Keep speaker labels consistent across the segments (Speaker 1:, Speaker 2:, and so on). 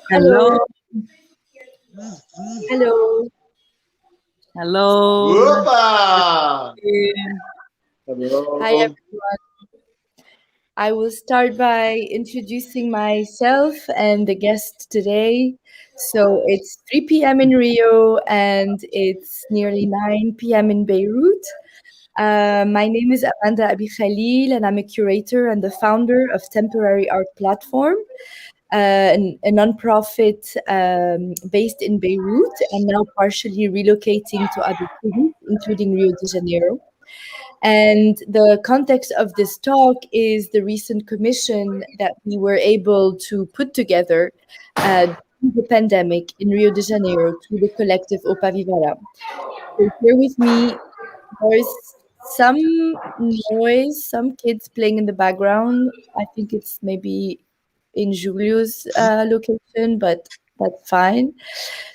Speaker 1: Hello.
Speaker 2: Hello.
Speaker 1: Hello.
Speaker 2: Hello.
Speaker 3: Opa!
Speaker 1: Hi,
Speaker 3: Hello.
Speaker 1: everyone. I will start by introducing myself and the guest today. So it's 3 p.m. in Rio and it's nearly 9 p.m. in Beirut. My name is Amanda Abi Khalil, and I'm a curator and the founder of Temporary Art Platform, a nonprofit based in Beirut and now partially relocating to other cities, including Rio de Janeiro. And the context of this talk is the recent commission that we were able to put together during the pandemic in Rio de Janeiro through the collective OPAVIVARÁ. So here with me, there's some noise, some kids playing in the background. I think it's maybe in Julio's location, but that's fine.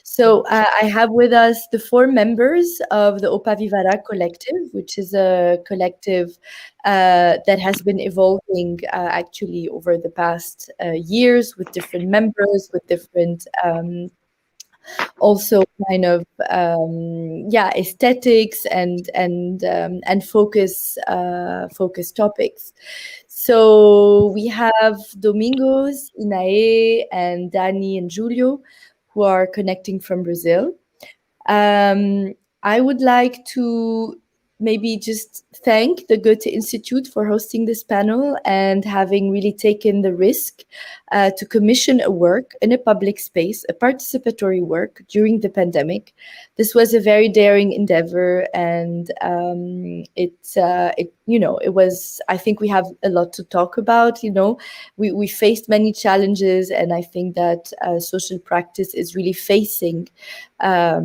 Speaker 1: So I have with us the four members of the OPAVIVARÁ collective, which is a collective that has been evolving actually over the past years with different members, with different also kind of aesthetics and focus topics. So we have Domingos, Inae, and Dani and Julio, who are connecting from Brazil. I would like to maybe just thank the Goethe-Institut for hosting this panel and having really taken the risk to commission a work in a public space, a participatory work during the pandemic. This was a very daring endeavor, and it was. I think we have a lot to talk about. We faced many challenges, and I think that social practice is really facing a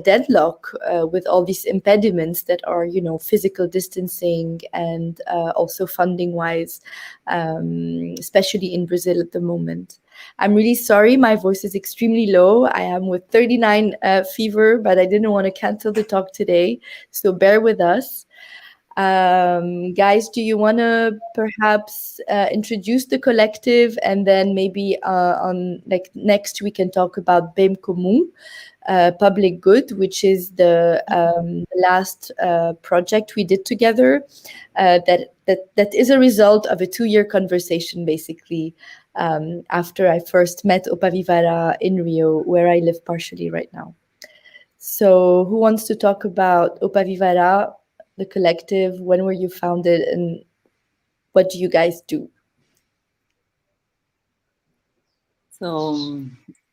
Speaker 1: deadlock with all these impediments that are, physical distancing and also funding wise, especially in Brazil at the moment. I'm really sorry, my voice is extremely low. I am with 39 fever, but I didn't want to cancel the talk today, so bear with us. Guys, do you want to perhaps introduce the collective, and then maybe on next we can talk about BEM COMUM, public good, which is the last project we did together. That is a result of a 2-year conversation, basically. After I first met OPAVIVARÁ in Rio, where I live partially right now. So, who wants to talk about OPAVIVARÁ, the collective? When were you founded, and what do you guys do?
Speaker 2: So,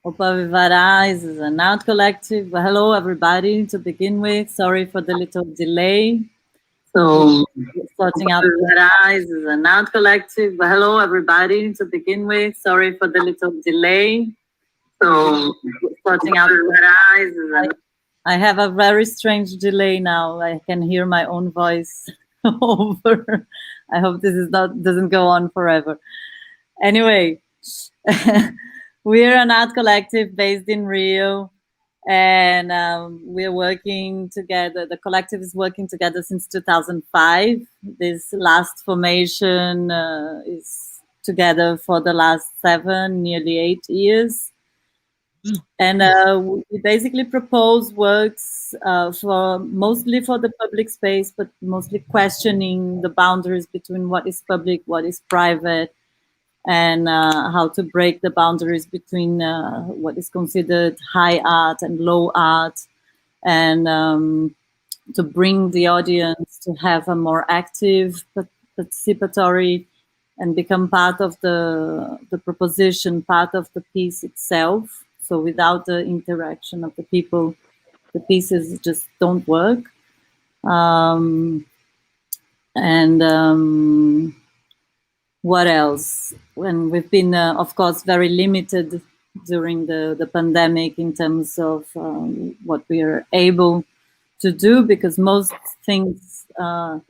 Speaker 2: OPAVIVARÁ is an art collective. Hello, everybody, to begin with. Sorry for the little delay. So, starting out, OPAVIVARÁ is an art collective. Hello, everybody, to begin with. Sorry for the little delay. So, starting out, OPAVIVARÁ is an I have a very strange delay now. I can hear my own voice over. I hope this doesn't go on forever. Anyway, we're an art collective based in Rio, and we're working together. The collective is working together since 2005. This last formation is together for the last 7, nearly 8 years. And we basically propose works mostly for the public space, but mostly questioning the boundaries between what is public, what is private, and how to break the boundaries between what is considered high art and low art, and to bring the audience to have a more active, participatory, and become part of the proposition, part of the piece itself. So without the interaction of the people, the pieces just don't work. What else? When we've been, of course, very limited during the pandemic in terms of what we are able to do, because most things that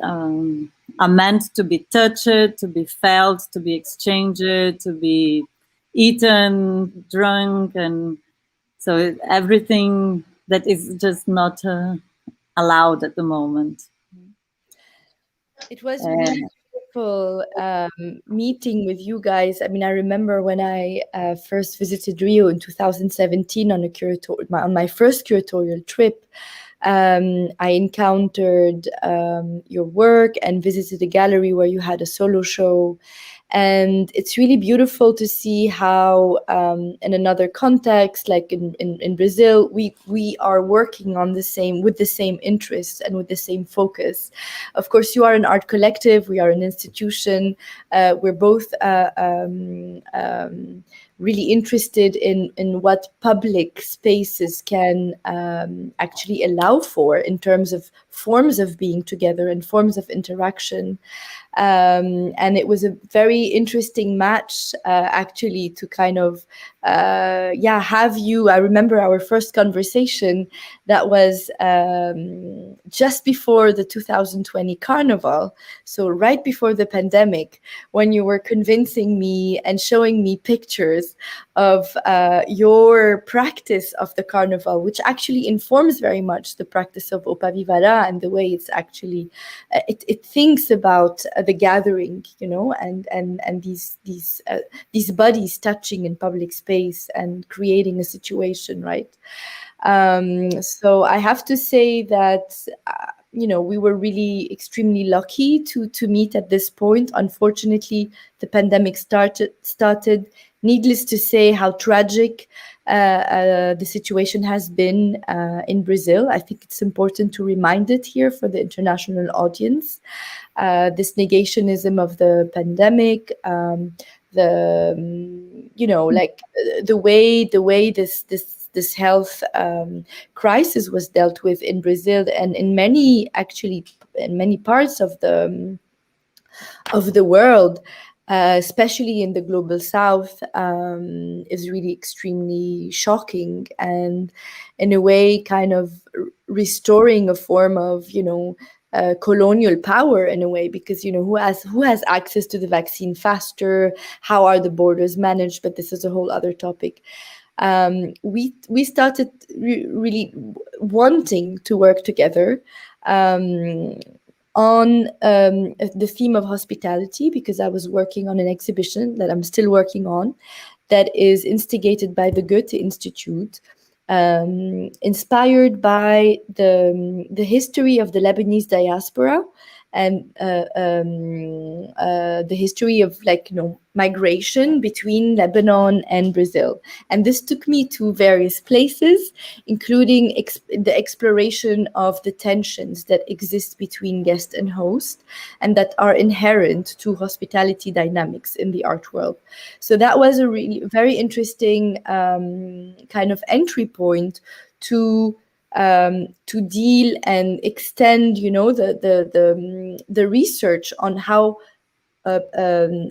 Speaker 2: are meant to be touched, to be felt, to be exchanged, to be eaten, drunk, and so everything that is just not allowed at the moment.
Speaker 1: It was really wonderful meeting with you guys. I mean, I remember when I first visited Rio in 2017 on my first curatorial trip. I encountered your work and visited a gallery where you had a solo show. And it's really beautiful to see how, in another context, like in Brazil, we are working on with the same interests and with the same focus. Of course, you are an art collective, we are an institution. We're both really interested in what public spaces can actually allow for in terms of forms of being together and forms of interaction. And it was a very interesting match, actually, to kind of, have you. I remember our first conversation that was just before the 2020 Carnival, so right before the pandemic, when you were convincing me and showing me pictures of your practice of the Carnival, which actually informs very much the practice of OPAVIVARÁ and the way it's actually, it thinks about the gathering, and these bodies touching in public space and creating a situation, right? So I have to say that we were really extremely lucky to meet at this point. Unfortunately, the pandemic started. Needless to say, how tragic the situation has been in Brazil. I think it's important to remind it here for the international audience. This negationism of the pandemic, the way this health crisis was dealt with in Brazil and in many parts of the world, especially in the global south, is really extremely shocking and in a way kind of restoring a form of colonial power in a way, because who has access to the vaccine faster, how are the borders managed, but this is a whole other topic. We started really wanting to work together on the theme of hospitality, because I was working on an exhibition that I'm still working on that is instigated by the Goethe-Institut, inspired by the history of the Lebanese diaspora and the history of migration between Lebanon and Brazil. And this took me to various places, including the exploration of the tensions that exist between guest and host and that are inherent to hospitality dynamics in the art world. So that was a really very interesting kind of entry point to deal and extend, the research on how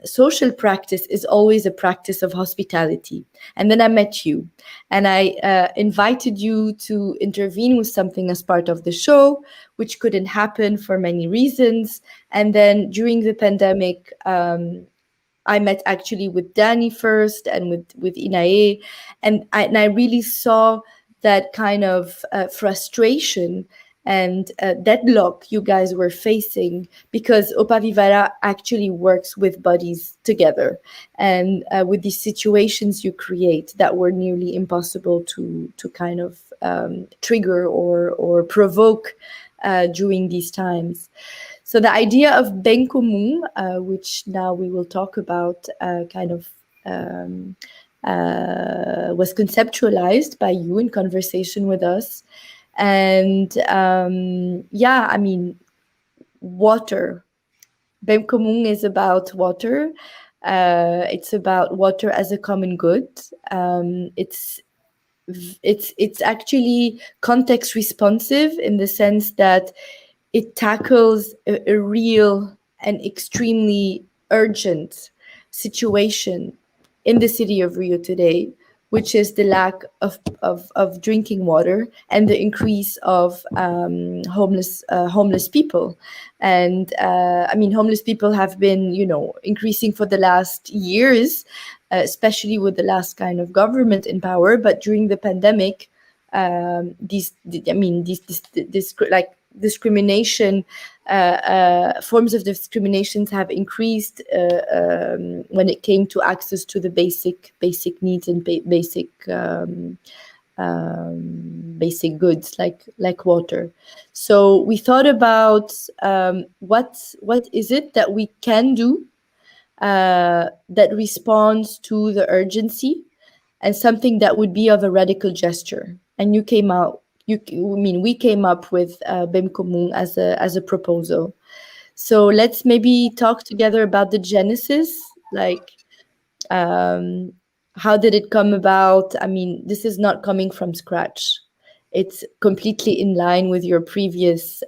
Speaker 1: social practice is always a practice of hospitality. And then I met you, and I invited you to intervene with something as part of the show, which couldn't happen for many reasons. And then during the pandemic, I met actually with Danny first and with Inae, and I really saw that kind of frustration and deadlock you guys were facing, because OPAVIVARÁ actually works with bodies together and with these situations you create that were nearly impossible to kind of trigger or provoke during these times. So the idea of BEM COMUM, which now we will talk about, was conceptualized by you in conversation with us. And water. BEM COMUM is about water. It's about water as a common good. It's actually context responsive in the sense that it tackles a real and extremely urgent situation in the city of Rio today, which is the lack of drinking water and the increase of homeless people. And homeless people have been, increasing for the last years, especially with the last kind of government in power. But during the pandemic, this discrimination, forms of discriminations have increased when it came to access to the basic needs and basic goods like water. So we thought about what is it that we can do that responds to the urgency, and something that would be of a radical gesture. And we came up with BEM COMUM as a proposal. So let's maybe talk together about the genesis, like how did it come about? I mean, this is not coming from scratch. It's completely in line with your previous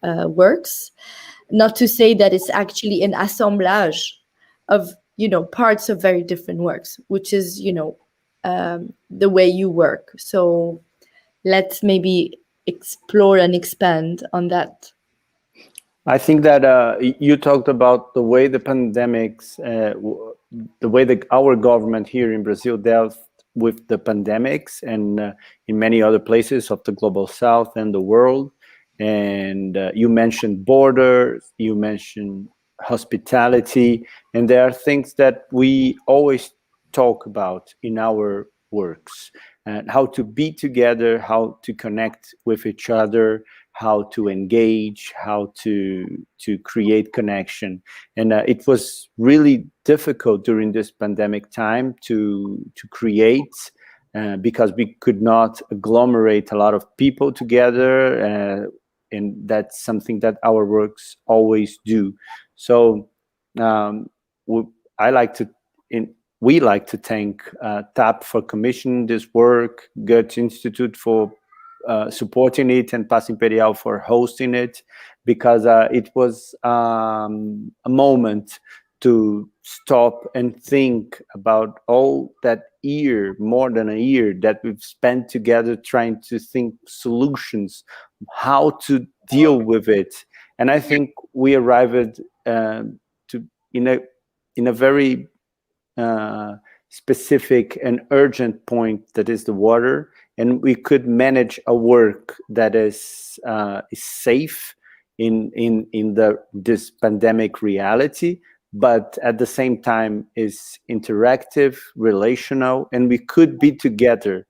Speaker 1: works. Not to say that it's actually an assemblage of, parts of very different works, which is, the way you work. So let's maybe explore and expand on that.
Speaker 3: I think that you talked about the way the pandemics, the way that our government here in Brazil dealt with the pandemics, and in many other places of the global south and the world. And you mentioned borders, you mentioned hospitality, and there are things that we always talk about in our works, and how to be together, how to connect with each other, how to engage, how to create connection. And it was really difficult during this pandemic time to create, because we could not agglomerate a lot of people together, and that's something that our works always do. So we like to thank TAP for commissioning this work, Goethe-Institut for supporting it, and Paz Imperial for hosting it, because it was a moment to stop and think about all that year, more than a year, that we've spent together trying to think solutions, how to deal with it. And I think we arrived in a very specific and urgent point, that is the water, and we could manage a work that is safe in this pandemic reality, but at the same time is interactive, relational, and we could be together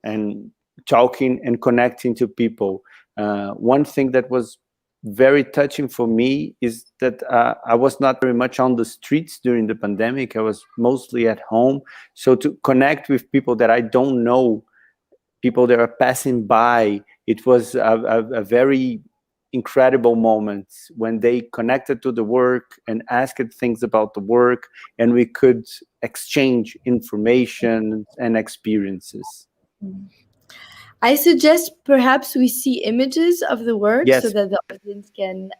Speaker 3: and talking and connecting to people. One thing that was very touching for me is that I was not very much on the streets during the pandemic. I was mostly at home. So to connect with people that I don't know, people that are passing by, it was a very incredible moment when they connected to the work and asked things about the work, and we could exchange information and experiences.
Speaker 1: I suggest perhaps we see images of the work,
Speaker 3: yes,
Speaker 1: so that the audience can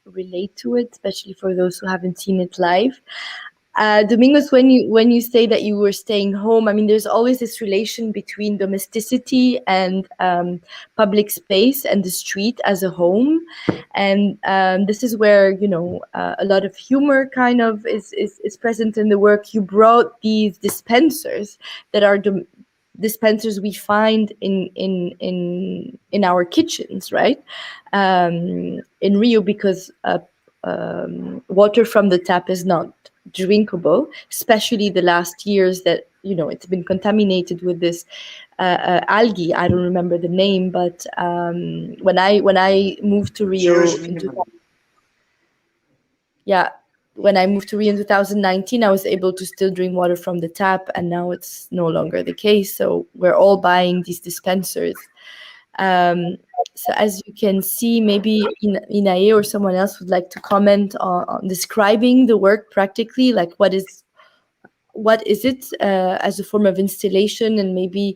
Speaker 1: relate to it, especially for those who haven't seen it live. Domingos, when you say that you were staying home, I mean, there's always this relation between domesticity and public space and the street as a home, and this is where a lot of humor kind of is present in the work. You brought these dispensers that are dispensers we find in our kitchens, right? In Rio, because water from the tap is not drinkable, especially the last years that it's been contaminated with this algae. I don't remember the name, but when I moved to Rio when I moved to Rio in 2019, I was able to still drink water from the tap, and now it's no longer the case. So we're all buying these dispensers. So as you can see, maybe Inae or someone else would like to comment on describing the work practically, like what is it as a form of installation, and maybe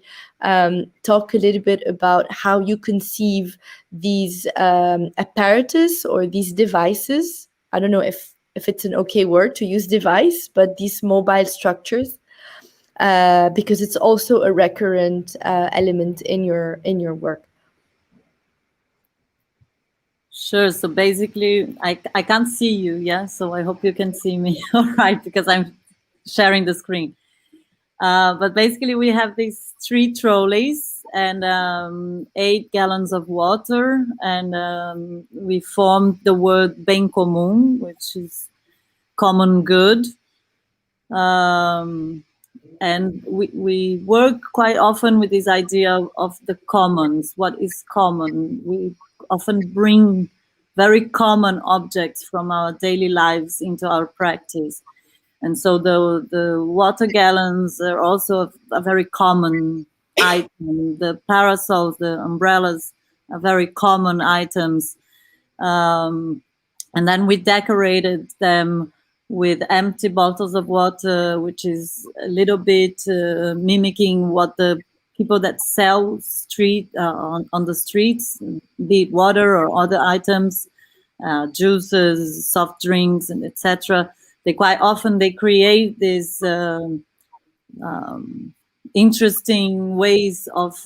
Speaker 1: talk a little bit about how you conceive these apparatus or these devices. I don't know if it's an okay word to use device, but these mobile structures, because it's also a recurrent element in your work.
Speaker 2: Sure. So basically, I can't see you, yeah? So I hope you can see me, all right, because I'm sharing the screen. But basically, we have these 3 trolleys and 8 gallons of water, and we formed the word BEM COMUM, which is common good. And we work quite often with this idea of the commons. What is common? We often bring very common objects from our daily lives into our practice. And so the water gallons are also a very common item. The parasols, the umbrellas are very common items. And then we decorated them with empty bottles of water, which is a little bit mimicking what the people that sell on the streets, be it water or other items, juices, soft drinks, and etc. They quite often create these interesting ways of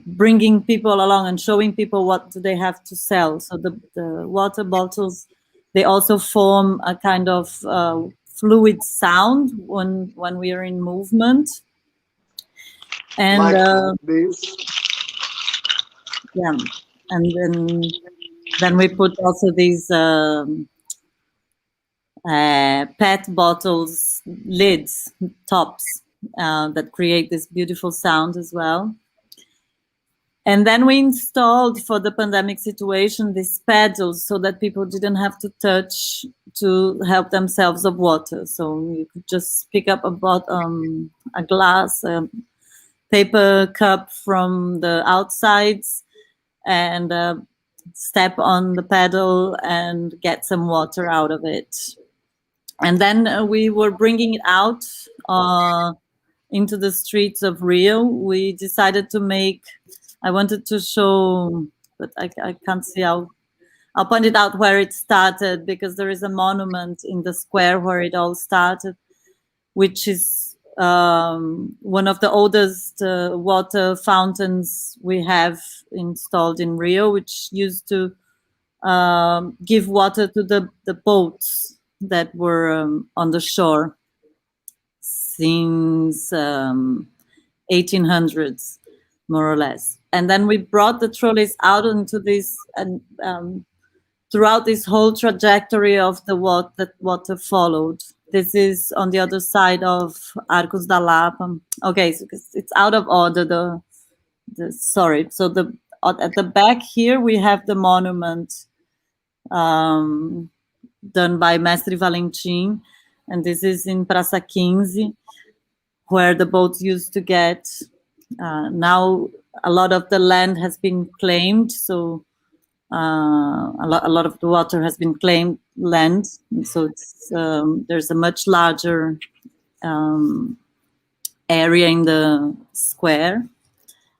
Speaker 2: bringing people along and showing people what they have to sell. So the water bottles, they also form a kind of fluid sound when we are in movement. And yeah, and then we put also these PET bottles lids, tops, that create this beautiful sound as well. And then we installed, for the pandemic situation, these paddles so that people didn't have to touch to help themselves of water. So you could just pick up a glass, a paper cup from the outsides and step on the paddle and get some water out of it. And then we were bringing it out into the streets of Rio. We decided to make, I wanted to show, but I can't see how, I'll point it out where it started, because there is a monument in the square where it all started, which is one of the oldest water fountains we have installed in Rio, which used to give water to the boats that were on the shore since 1800s, more or less. And then we brought the trolleys out into this, and throughout this whole trajectory of the water, that water followed. This is on the other side of Arcos da Lapa. Okay, so it's out of order. Sorry. So at the back here we have the monument done by Mestre Valentim, and this is in Praça 15, where the boats used to get. Now a lot of the land has been claimed, so a lot of the water has been claimed land, so it's, there's a much larger area in the square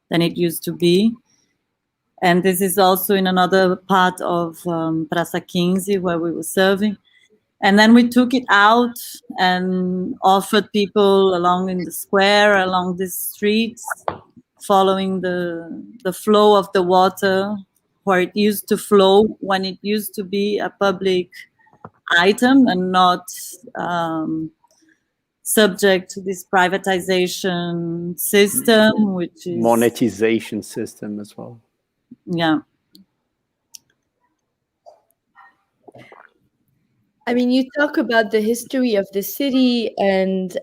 Speaker 2: than it used to be. And this is also in another part of Praça 15 where we were serving. And then we took it out and offered people along in the square, along the streets, following the flow of the water, where it used to flow when it used to be a public item and not subject to this privatization system, which is
Speaker 3: monetization system as well.
Speaker 2: Yeah.
Speaker 1: I mean, you talk about the history of the city and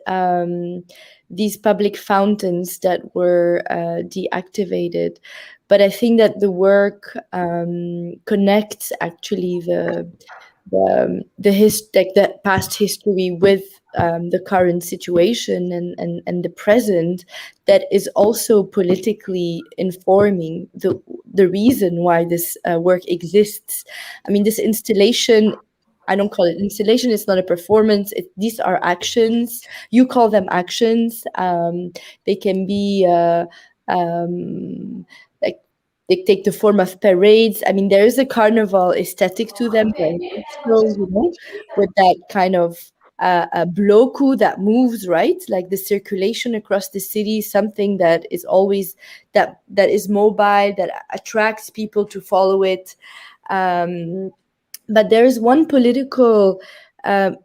Speaker 1: these public fountains that were deactivated, but I think that the work connects actually the past history with the current situation and the present, that is also politically informing the reason why this work exists. I mean, this installation, I don't call it installation, it's not a performance. These are actions. You call them actions. They can be like, they take the form of parades. I mean, there is a carnival aesthetic to them, with that kind of a bloku that moves, right? Like the circulation across the city, something that is always, that is mobile, that attracts people to follow it. But there is one political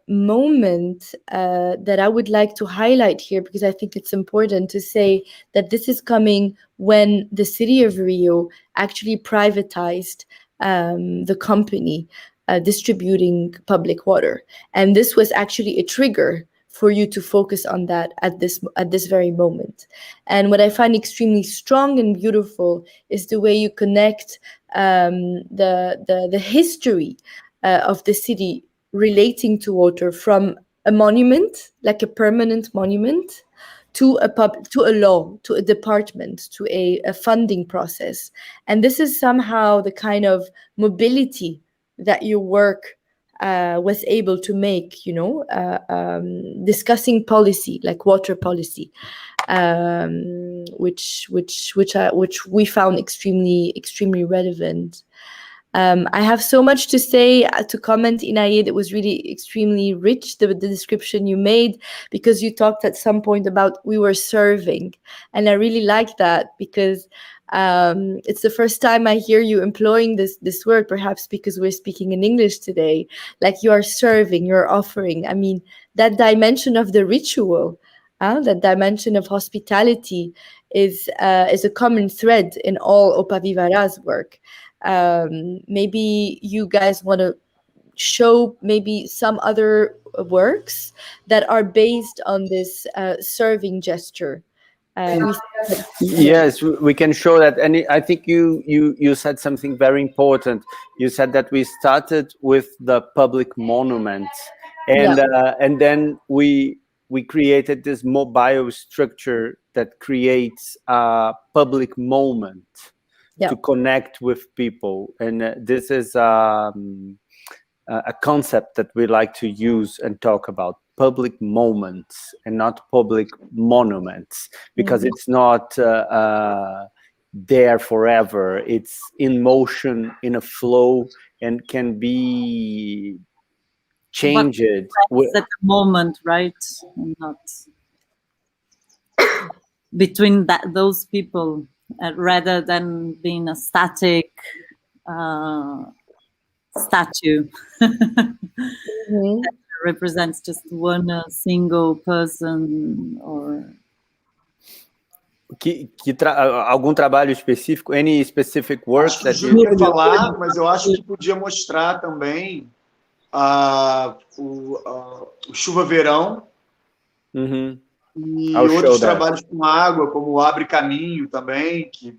Speaker 1: moment that I would like to highlight here, because I think it's important to say that this is coming when the city of Rio actually privatized the company distributing public water. And this was actually a trigger for you to focus on that at this very moment. And what I find extremely strong and beautiful is the way you connect the history of the city relating to water, from a monument, like a permanent monument, to a law, to a department, to a funding process. And this is somehow the kind of mobility that your work was able to make, discussing policy, like water policy, which we found extremely relevant. I have so much to say, to comment, Inaid. It was really extremely rich, the description you made, because you talked at some point about we were serving. And I really like that, because it's the first time I hear you employing this word, perhaps because we're speaking in English today. Like, you are serving, you're offering. I mean, that dimension of the ritual, that dimension of hospitality is a common thread in all OPAVIVARÁ's work. Maybe you guys want to show maybe some other works that are based on this serving gesture.
Speaker 3: Yes, we can show that. And I think you said something very important. You said that we started with the public monuments, and then we created this mobile structure that creates a public moment to connect with people. And this is a concept that we like to use and talk about: public moments and not public monuments, because it's not there forever. It's in motion, in a flow, and can be changed
Speaker 2: at the moment, right? And not between those people, rather than being a static statue that represents just one single person. Or
Speaker 3: algum trabalho específico? Any specific work?
Speaker 4: Acho que o Júlio ia falar, mas eu acho que podia mostrar também o Chuva-Verão, e outros trabalhos com água, como o Abre Caminho também, que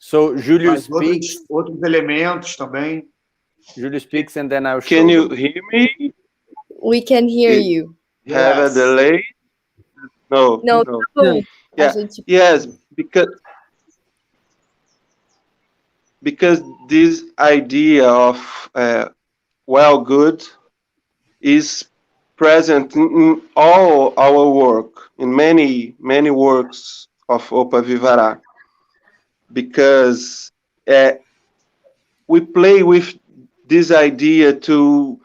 Speaker 3: Julio speaks.
Speaker 4: Outros elementos também.
Speaker 3: Julio speaks, and then I'll show.
Speaker 5: Can you hear me?
Speaker 1: We can hear you.
Speaker 5: Have a delay? No. Yeah. Yes, because this idea of good is present in all our work, in many works of OPAVIVARÁ, because we play with this idea to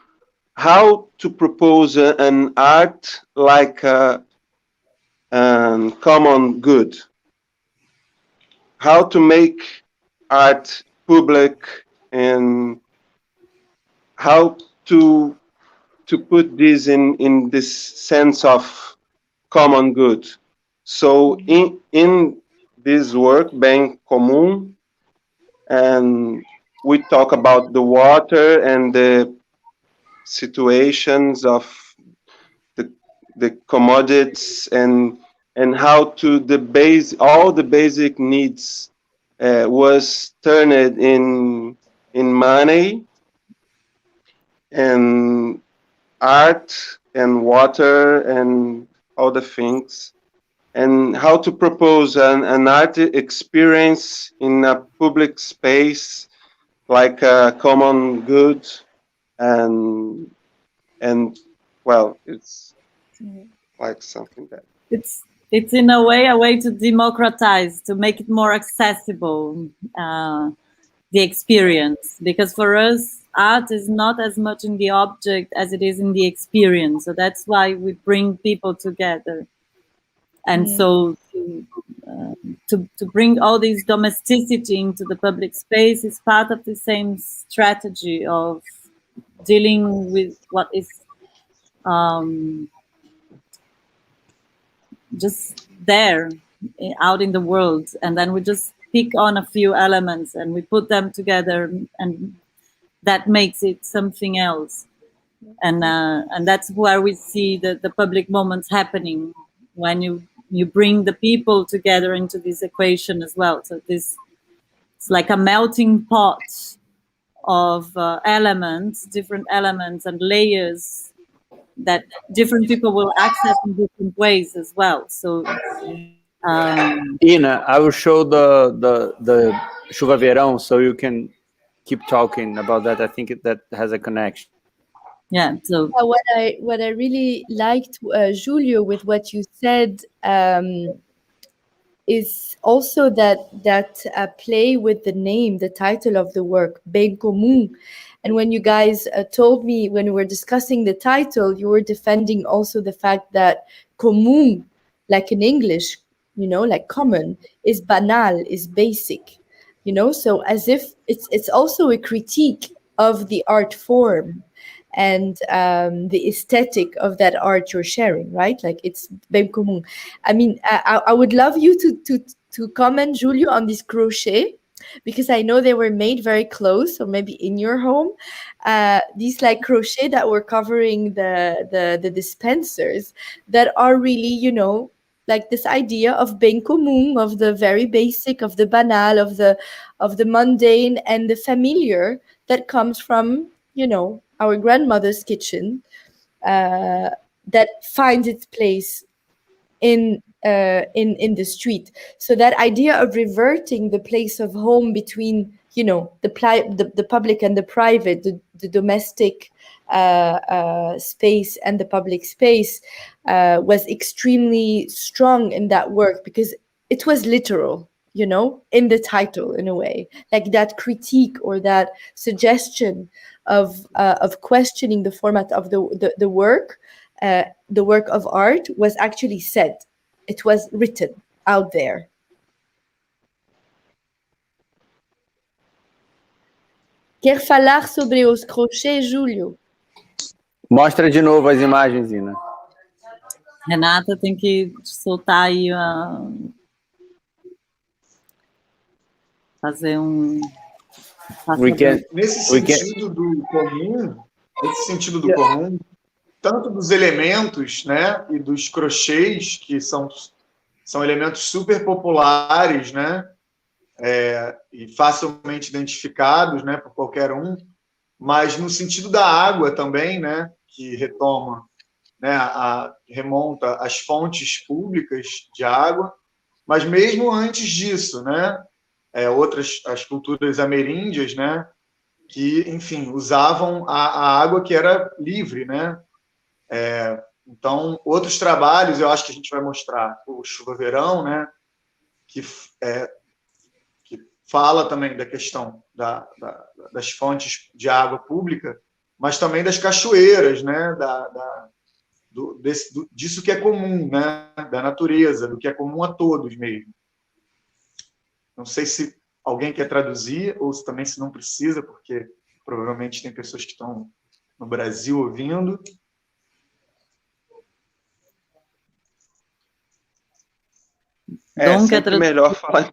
Speaker 5: how to propose an art like a common good, how to make art public, and how to put this in this sense of common good. So in this work, BEM COMUM, and we talk about the water and the situations of the commodities, and how to all the basic needs was turned in money and art and water and all the things, and how to propose an art experience in a public space like a common good, and well, it's like something that
Speaker 2: it's in a way to democratize, to make it more accessible, the experience, because for us art is not as much in the object as it is in the experience. So that's why we bring people together, and so to bring all this domesticity into the public space is part of the same strategy of dealing with what is just there out in the world, and then we just pick on a few elements and we put them together, and that makes it something else. And that's where we see the public moments happening, when you bring the people together into this equation as well. So it's like a melting pot of elements, different elements and layers that different people will access in different ways as well. So
Speaker 3: Ina, I will show the Chuva Verão so you can keep talking about that. I think that has a connection.
Speaker 2: yeah, so
Speaker 1: What I really liked, Julio, with what you said, is also that play with the name, the title of the work, BEM COMUM. And when you guys told me, when we were discussing the title, you were defending also the fact that comum, like in English, like common, is banal, is basic, so as if it's also a critique of the art form and the aesthetic of that art you're sharing, right? Like it's BEM COMUM. I mean, I would love you to comment, Julio, on this crochet, because I know they were made very close, or maybe in your home. These like crochet that were covering the dispensers that are really, like this idea of BEM COMUM, of the very basic, of the banal, of the mundane and the familiar that comes from, our grandmother's kitchen, that finds its place in the street. So that idea of reverting the place of home between, the public and the private, the domestic space and the public space, was extremely strong in that work, because it was literal, in the title, in a way, like that critique or that suggestion of questioning the format of the work. The work of art was actually said. It was written out there. Quer falar sobre os crochês, Júlio?
Speaker 3: Mostra de novo as imagens, Ina.
Speaker 2: Renata tem que soltar aí fazer
Speaker 4: Nesse sentido do comum, tanto dos elementos, né, e dos crochês, que são elementos super populares, né, e facilmente identificados, né, por qualquer um, mas no sentido da água também, né, que remonta às fontes públicas de água, mas mesmo antes disso, né, as culturas ameríndias, né, que, enfim, usavam a água que era livre, né. Então, outros trabalhos, eu acho que a gente vai mostrar o Chuva Verão, né, que fala também da questão das fontes de água pública, mas também das cachoeiras, né, disso que é comum, né, da natureza, do que é comum a todos mesmo. Não sei se alguém quer traduzir, ou também se não precisa, porque provavelmente tem pessoas que estão no Brasil ouvindo.
Speaker 5: Sempre melhor falar.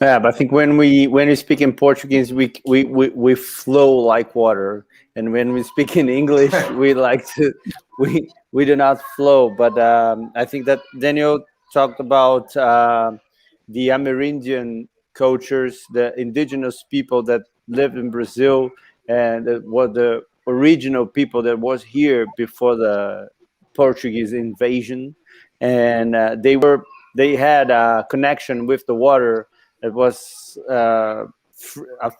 Speaker 3: Yeah, but I think when we speak in Portuguese, we flow like water, and when we speak in English, we do not flow. But I think that Daniel talked about the Amerindian cultures, the indigenous people that live in Brazil, and what the original people that was here before the Portuguese invasion, and they had a connection with the water. It was a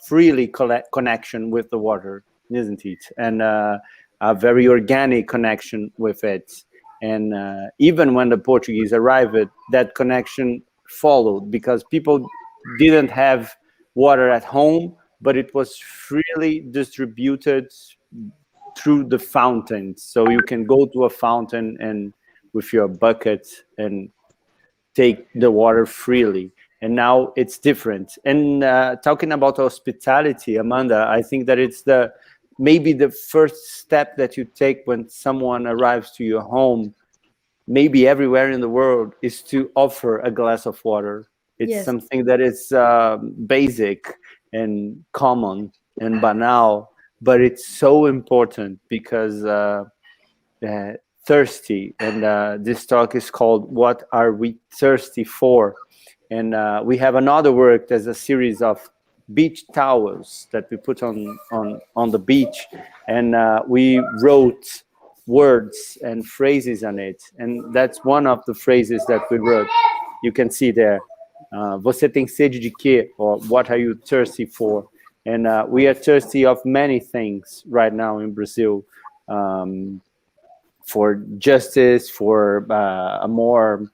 Speaker 3: freely connection with the water, isn't it? And a very organic connection with it. And even when the Portuguese arrived, that connection followed, because people didn't have water at home, but it was freely distributed through the fountains. So you can go to a fountain and with your bucket and take the water freely. And now it's different. And talking about hospitality, Amanda, I think that it's the maybe the first step that you take when someone arrives to your home, maybe everywhere in the world, is to offer a glass of water. It's
Speaker 1: Yes.
Speaker 3: something that is basic and common and banal, but it's so important because thirsty. And this talk is called "What Are We Thirsty For?" And we have another work. There's a series of beach towels that we put on the beach, and we wrote words and phrases on it. And that's one of the phrases that we wrote. You can see there. Você tem sede de quê? Or what are you thirsty for? And we are thirsty of many things right now in Brazil. For justice, for a more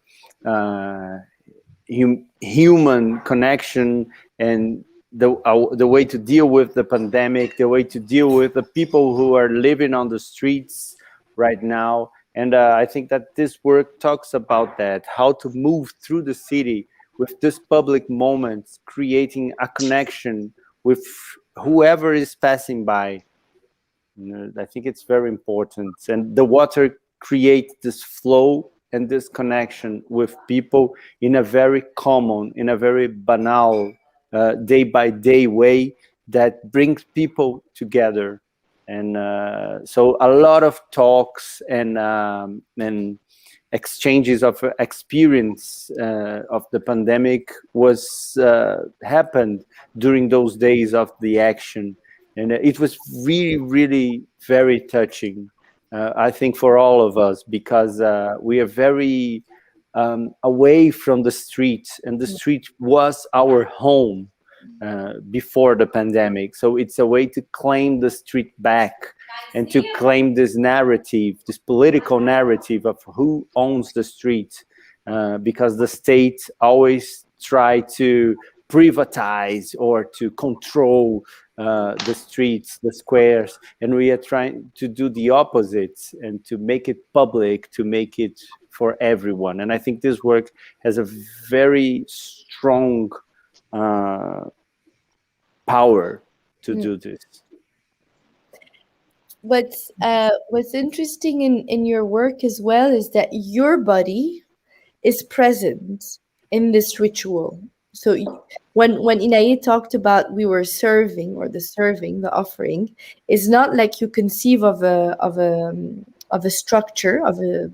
Speaker 3: human connection, and the way to deal with the pandemic, the way to deal with the people who are living on the streets right now. And I think that this work talks about that, how to move through the city with this public moments, creating a connection with whoever is passing by. I think it's very important. And the water creates this flow and this connection with people in a very common, in a very banal, day-by-day way that brings people together. And so a lot of talks and exchanges of experience of the pandemic was happened during those days of the action. And it was really, really very touching, I think, for all of us, because we are very away from the street, and the street was our home before the pandemic. So it's a way to claim the street back and to claim this narrative, this political narrative of who owns the street, because the state always try to privatize or to control the streets, the squares, and we are trying to do the opposite and to make it public, to make it for everyone. And I think this work has a very strong power to do this.
Speaker 1: What's interesting in your work as well is that your body is present in this ritual. So when Inaye talked about we were serving, or the offering, is not like you conceive of a structure, of a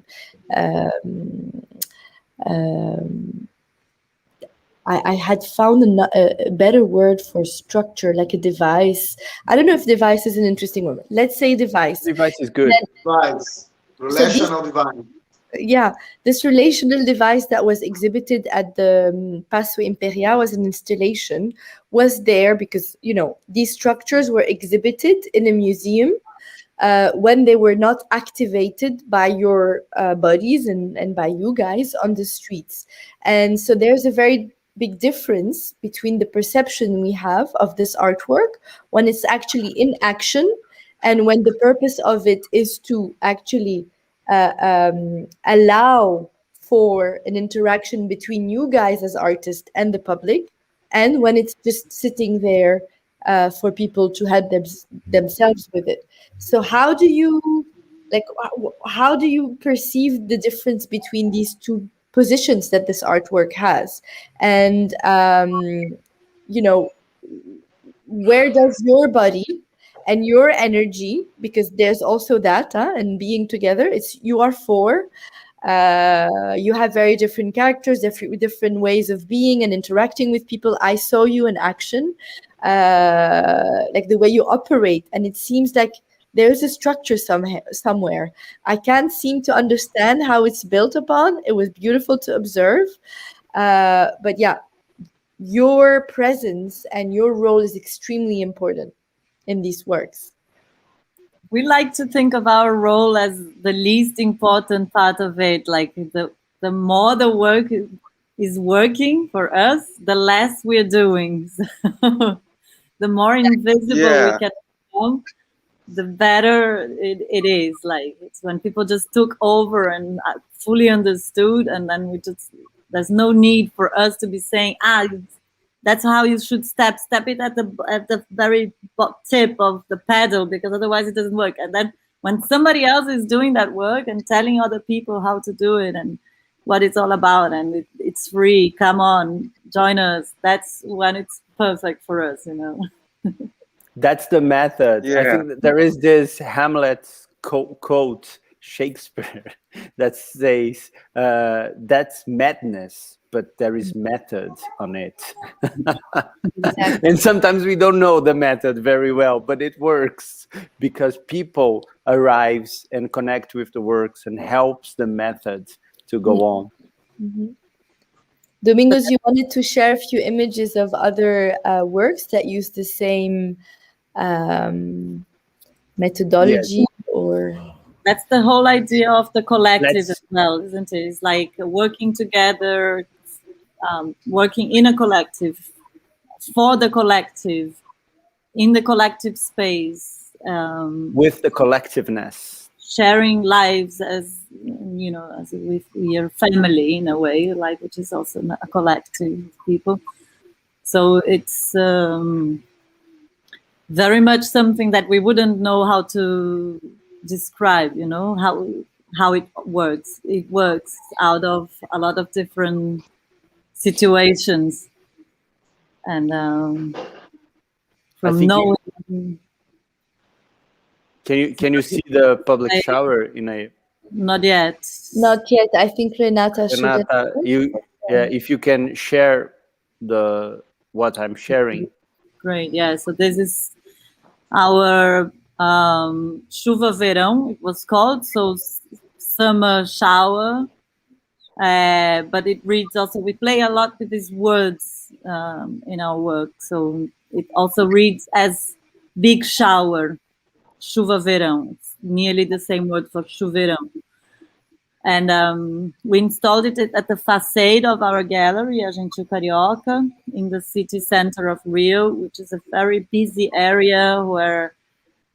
Speaker 1: I had found a better word for structure, like a device. I don't know if device is an interesting word. Let's say device.
Speaker 3: Device is good.
Speaker 4: Device. Relational device.
Speaker 1: Yeah, this relational device that was exhibited at the Passo Imperial as an installation was there because, these structures were exhibited in a museum when they were not activated by your bodies and by you guys on the streets. And so there's a very big difference between the perception we have of this artwork when it's actually in action and when the purpose of it is to actually allow for an interaction between you guys as artists and the public, and when it's just sitting there for people to help themselves with it. So how do you perceive the difference between these two positions that this artwork has? And where does your body and your energy, because there's also that, and being together, you are four. You have very different characters, different ways of being and interacting with people. I saw you in action, like the way you operate, and it seems like there's a structure somewhere. I can't seem to understand how it's built upon. It was beautiful to observe, but yeah, your presence and your role is extremely important in these works.
Speaker 2: We like to think of our role as the least important part of it. Like the more the work is working for us, the less we're doing. So the more invisible we can become, the better it is. Like it's when people just took over and fully understood, and then there's no need for us to be saying, that's how you should step it at the very tip of the pedal, because otherwise it doesn't work. And then when somebody else is doing that work and telling other people how to do it and what it's all about, and it's free, come on, join us, that's when it's perfect for us, you know.
Speaker 3: That's the method.
Speaker 5: Yeah.
Speaker 3: I think that there is this Hamlet's quote, Shakespeare, that says, that's madness, but there is method on it.
Speaker 1: Exactly.
Speaker 3: And sometimes we don't know the method very well, but it works because people arrives and connect with the works and helps the method to go on.
Speaker 1: Mm-hmm. Domingos, you wanted to share a few images of other works that use the same methodology, or
Speaker 2: that's the whole idea of the collective
Speaker 3: Let's-
Speaker 2: as well, isn't it? It's like working together, working in a collective, for the collective, in the collective space,
Speaker 3: with the collectiveness,
Speaker 2: sharing lives as, you know, as if we are family in a way, like, which is also a collective of people. So it's very much something that we wouldn't know how to describe, you know, how it works. It works out of a lot of different situations, and from
Speaker 3: think
Speaker 2: knowing.
Speaker 3: Can you see the public shower in a?
Speaker 2: Not yet.
Speaker 1: not yet. I think Renata should.
Speaker 3: Renata, if you can share what I'm sharing.
Speaker 2: Great, yeah. So this is our chuva verão, it was called, so summer shower. But it reads also, we play a lot with these words in our work. So it also reads as big shower, chuva verão. It's nearly the same word for chuveirão. And we installed it at the facade of our gallery, A Gentil Carioca, in the city center of Rio, which is a very busy area where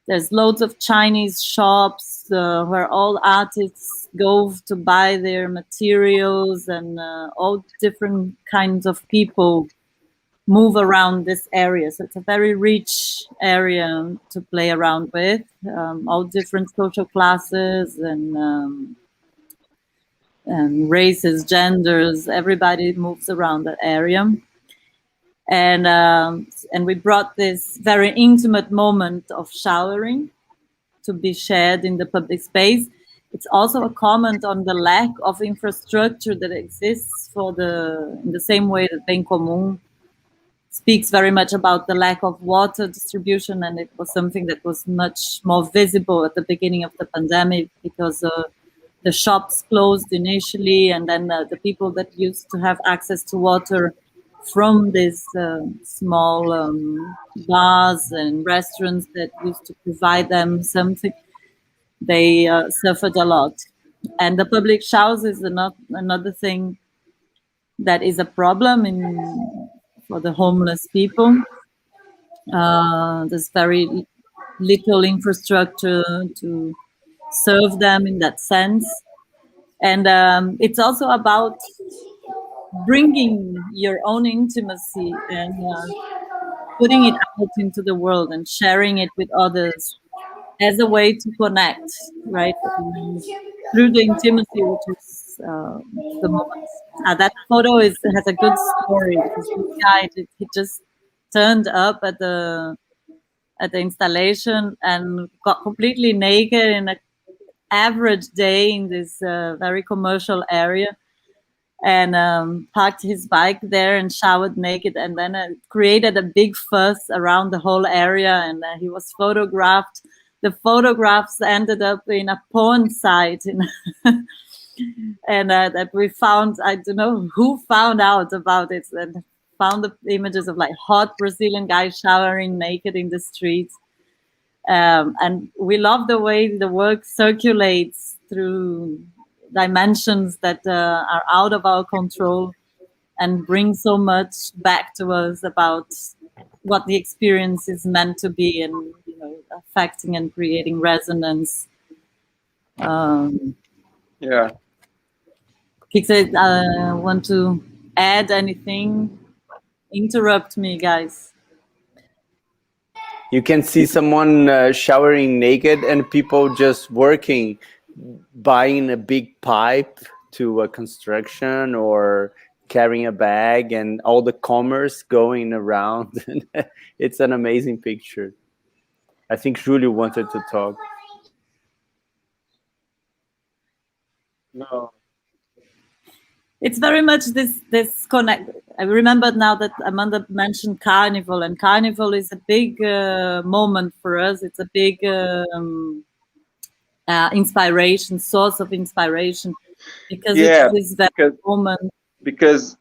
Speaker 2: there's loads of Chinese shops where all artists go to buy their materials, and all different kinds of people move around this area. So it's a very rich area to play around with, all different social classes and races, genders, everybody moves around that area. And we brought this very intimate moment of showering to be shared in the public space. It's also a comment on the lack of infrastructure that exists in the same way that BEM COMUM speaks very much about the lack of water distribution, and it was something that was much more visible at the beginning of the pandemic because the shops closed initially, and then the people that used to have access to water from these small bars and restaurants that used to provide them something, they suffered a lot. And the public showers is another thing that is a problem for the homeless people. There's very little infrastructure to serve them in that sense. And it's also about bringing your own intimacy and putting it out into the world and sharing it with others as a way to connect, right? Through the intimacy, which is the moment. That photo has a good story because this guy, he just turned up at the installation and got completely naked in an average day in this very commercial area, and parked his bike there and showered naked, and then created a big fuss around the whole area, and he was photographed. The photographs ended up in a porn site, and that we found, I don't know who found out about it, and found the images of like hot Brazilian guys showering naked in the streets. And we love the way the work circulates through dimensions that are out of our control and bring so much back to us about what the experience is meant to be, and affecting and creating resonance.
Speaker 5: Yeah.
Speaker 2: Kik said, want to add anything? interrupt me, guys.
Speaker 3: You can see someone showering naked and people just working, buying a big pipe to a construction or carrying a bag, and all the commerce going around. It's an amazing picture. I think Julio wanted to talk.
Speaker 5: No.
Speaker 2: It's very much this connect. I remember now that Amanda mentioned Carnival, and Carnival is a big moment for us. It's a big inspiration, source of inspiration, because it's this very moment.
Speaker 5: Because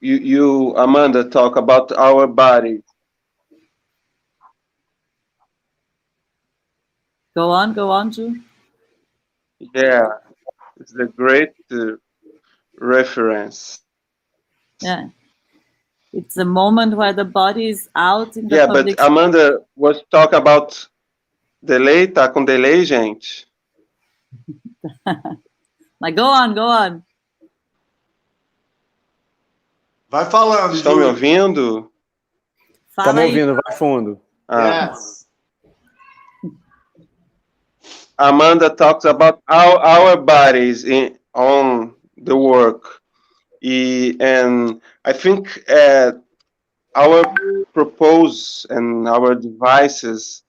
Speaker 5: you Amanda talk about our body.
Speaker 2: Go on, Ju.
Speaker 5: Yeah, it's a great reference.
Speaker 2: Yeah, it's a moment where the body is out in the public.
Speaker 5: But Amanda was talking about delay. Tá com delay, gente?
Speaker 2: Like, go on.
Speaker 4: Vai falando,
Speaker 5: Estão me
Speaker 4: Júlio.
Speaker 5: ouvindo?
Speaker 3: Estamos ouvindo, vai fundo.
Speaker 4: Yes.
Speaker 5: Amanda talks about our bodies on the work. And I think our propose and our devices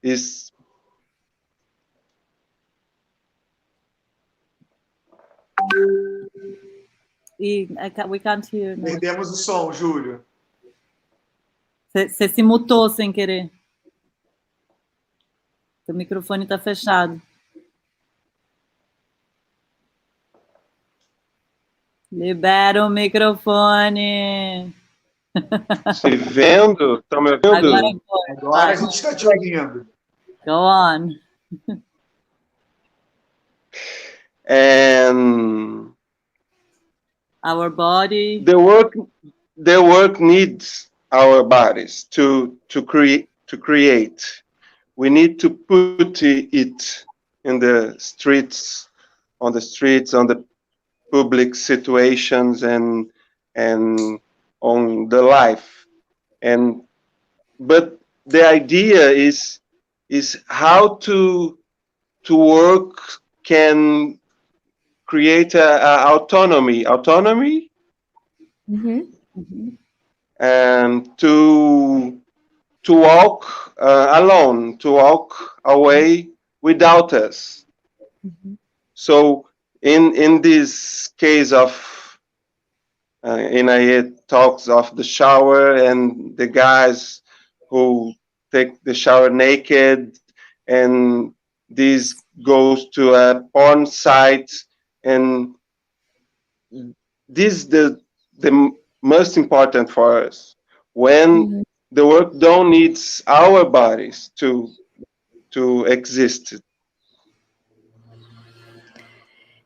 Speaker 5: is
Speaker 2: we can't hear. No.
Speaker 4: Perdemos o som, Júlio.
Speaker 2: Você se mutou sem querer. O microfone está fechado. Libera o microfone.
Speaker 5: Se vendo? Estão me ouvindo?
Speaker 4: Agora a gente está te ouvindo.
Speaker 2: Go on.
Speaker 5: And
Speaker 2: our body.
Speaker 5: The work needs our bodies to create. We need to put it in the streets, on the public situations, and on the life. But the idea is how to work can create a autonomy, and to walk alone, to walk away without us. So in this case of Inaye talks of the shower and the guys who take the shower naked, and this goes to a porn site, and this is the most important for us, when the work don't needs our bodies to exist.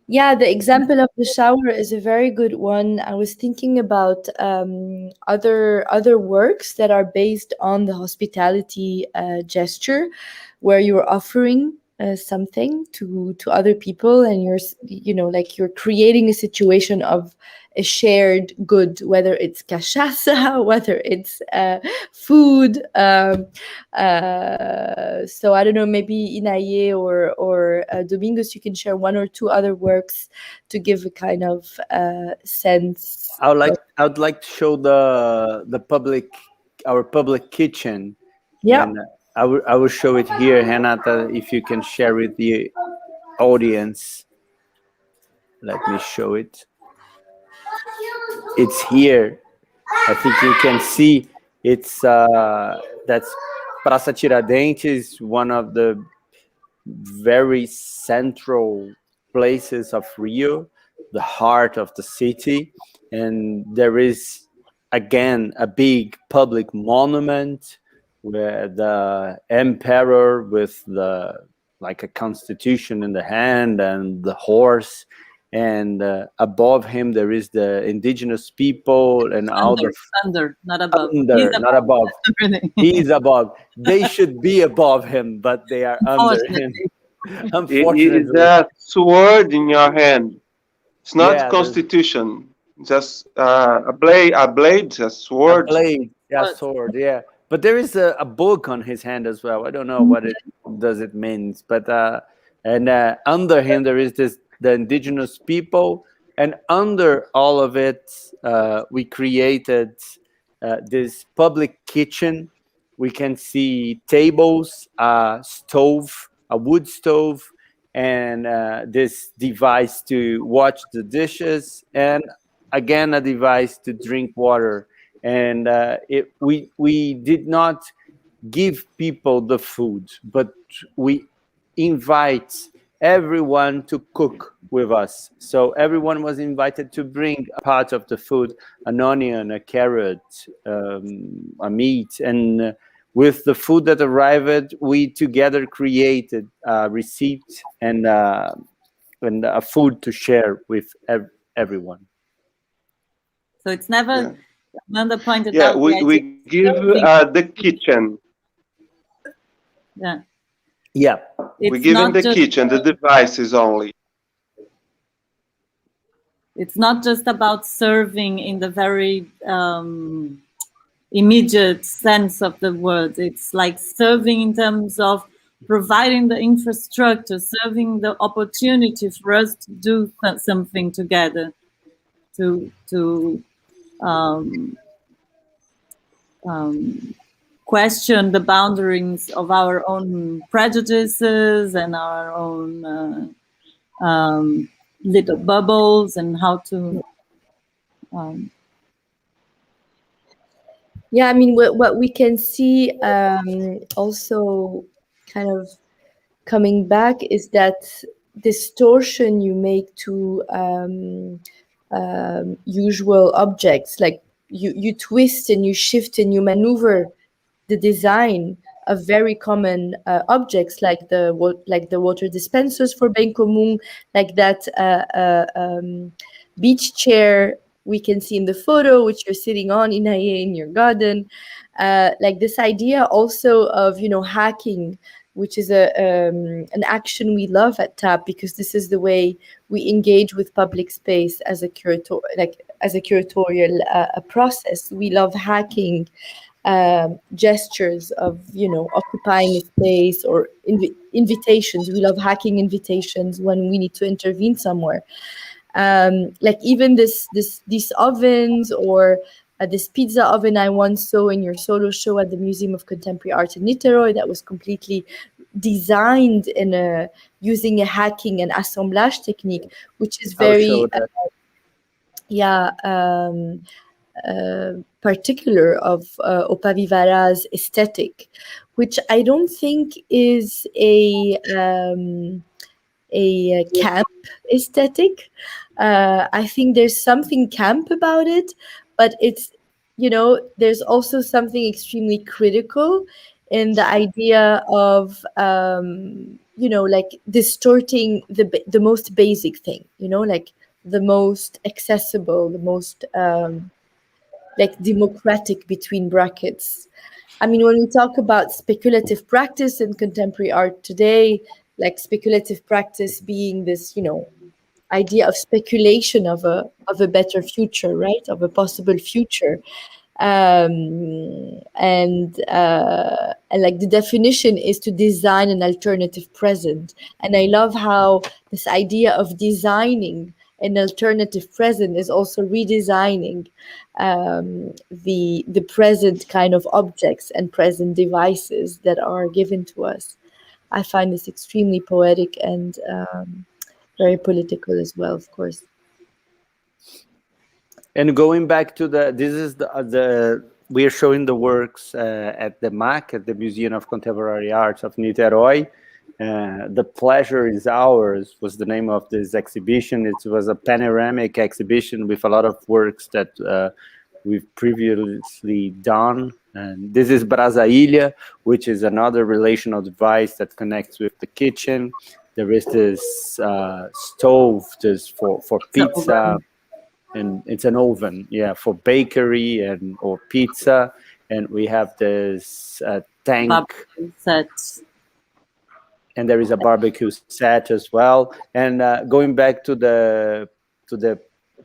Speaker 1: Yeah, the example of the shower is a very good one. I was thinking about other works that are based on the hospitality gesture, where you're offering something to other people, and you're creating a situation of a shared good, whether it's cachaça, whether it's food. So I don't know, maybe Inaye or Domingos, you can share one or two other works to give a kind of sense.
Speaker 3: I would like to show our public kitchen.
Speaker 1: Yeah.
Speaker 3: And I will show it here, Renata, if you can share with the audience. Let me show it. It's here. I think you can see it's that's Praça Tiradentes, one of the very central places of Rio, the heart of the city. And there is again a big public monument where the emperor with like a constitution in the hand and the horse, and above him there is the indigenous people and
Speaker 2: under, not above.
Speaker 3: Not above. He's above. They should be above him, but they are under him. Unfortunately,
Speaker 5: It's that sword in your hand. It's not constitution. Just a blade, a sword.
Speaker 3: A blade, yeah, sword, yeah. But there is a book on his hand as well. I don't know what it means, but and under him there is the indigenous people, and under all of it we created this public kitchen. We can see tables, a stove, a wood stove, and this device to wash the dishes, and again a device to drink water. And we did not give people the food, but we invite everyone to cook with us. So everyone was invited to bring a part of the food, an onion, a carrot, a meat, and with the food that arrived, we together created a receipt and a food to share with everyone.
Speaker 2: So it's never, Amanda pointed
Speaker 5: Yeah,
Speaker 2: out.
Speaker 5: we give the kitchen.
Speaker 2: Yeah.
Speaker 3: Yeah.
Speaker 5: We give in the kitchen, the devices only.
Speaker 2: It's not just about serving in the very immediate sense of the word. It's like serving in terms of providing the infrastructure, serving the opportunity for us to do something together, to question the boundaries of our own prejudices and our own little bubbles, and how to
Speaker 1: yeah, I mean, what we can see also kind of coming back is that distortion you make to usual objects, like you twist and you shift and you maneuver the design of very common objects, like the water dispensers for BEM COMUM, like that beach chair we can see in the photo, which you're sitting on in your garden. Like this idea also of, hacking, which is an action we love at TAP, because this is the way we engage with public space as a curatorial process. We love hacking gestures of, occupying a space, or invitations. We love hacking invitations when we need to intervene somewhere. Like even these ovens, or this pizza oven I once saw in your solo show at the Museum of Contemporary Art in Niteroi, that was completely designed in using a hacking and assemblage technique, which is very particular of OPAVIVARÁ's aesthetic, which I don't think is a camp aesthetic. I think there's something camp about it, but it's, there's also something extremely critical in the idea of, like distorting the most basic thing, like the most accessible, the most like democratic, between brackets. I mean, when we talk about speculative practice in contemporary art today, like speculative practice being this, idea of speculation of a better future, right? Of a possible future. And like the definition is to design an alternative present. And I love how this idea of designing an alternative present is also redesigning the present kind of objects and present devices that are given to us. I find this extremely poetic and very political as well, of course.
Speaker 3: And going back to this is the we are showing the works at the MAC, at the Museum of Contemporary Arts of Niteroi. The Pleasure is Ours was the name of this exhibition. It was a panoramic exhibition with a lot of works that we've previously done. And this is Brasa Ilha, which is another relational device that connects with the kitchen. There is this stove just for pizza, and it's an oven, for bakery or pizza. And we have this tank
Speaker 2: set.
Speaker 3: And there is a barbecue set as well. And going back to the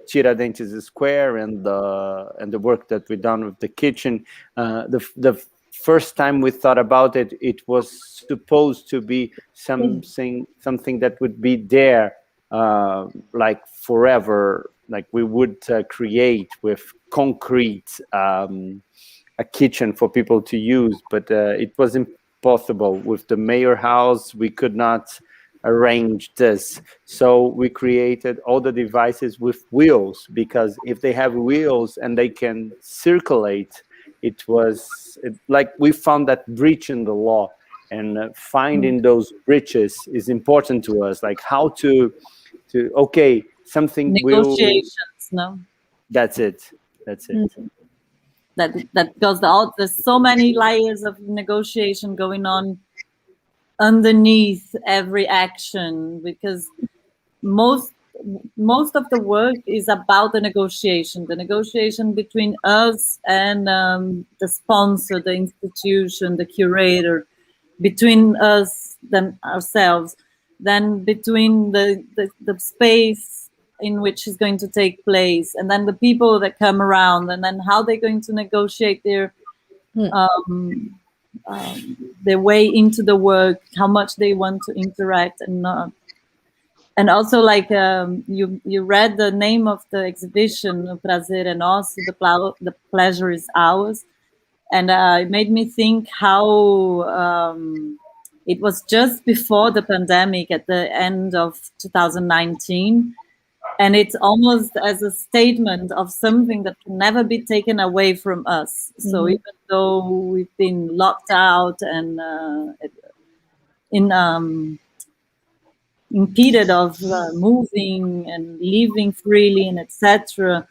Speaker 3: Tiradentes Square and the work that we done with the kitchen. The first time we thought about it, it was supposed to be something that would be there like forever, like we would create with concrete a kitchen for people to use, but it was impossible. With the mayor house, we could not arrange this, so we created all the devices with wheels, because if they have wheels and they can circulate, like we found that breach in the law, and finding those breaches is important to us, like how to okay, something
Speaker 2: negotiations, no?
Speaker 3: That's it.
Speaker 2: That goes out. There's so many layers of negotiation going on underneath every action, because most of the work is about the negotiation between us and the sponsor, the institution, the curator, between us, then ourselves, then between the space in which is going to take place, and then the people that come around, and then how they're going to negotiate their way into the work, how much they want to interact and not. And also, like you read the name of the exhibition, O Prazer é Nosso, the pleasure is ours, and it made me think how it was just before the pandemic, at the end of 2019. And it's almost as a statement of something that can never be taken away from us. So even though we've been locked out and impeded of moving and living freely and etc.,